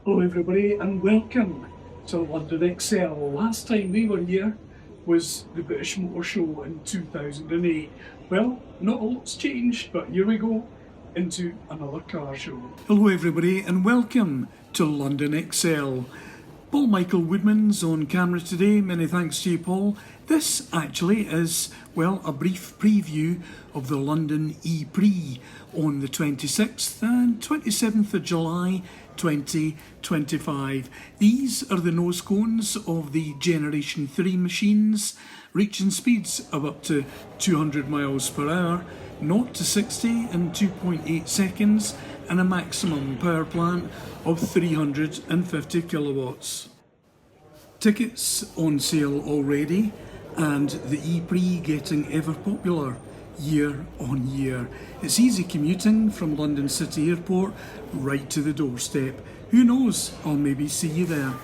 Hello everybody and welcome to London ExCel. Last time we were here was the British Motor Show in 2008. Well, not a lot's changed, but here we go into another car show. Hello everybody and welcome to London ExCel. Paul Michael Woodman's on camera today. Many thanks to you, Paul. This actually is, well, a brief preview of the London E-Prix on the 26th and 27th of July 2025. These are the nose cones of the Generation 3 machines, reaching speeds of up to 200 miles per hour, 0 to 60 in 2.8 seconds, and a maximum power plant of 350 kilowatts. Tickets on sale already, and the E-Prix getting ever popular year on year. It's easy commuting from London City Airport right to the doorstep. Who knows, I'll maybe see you there.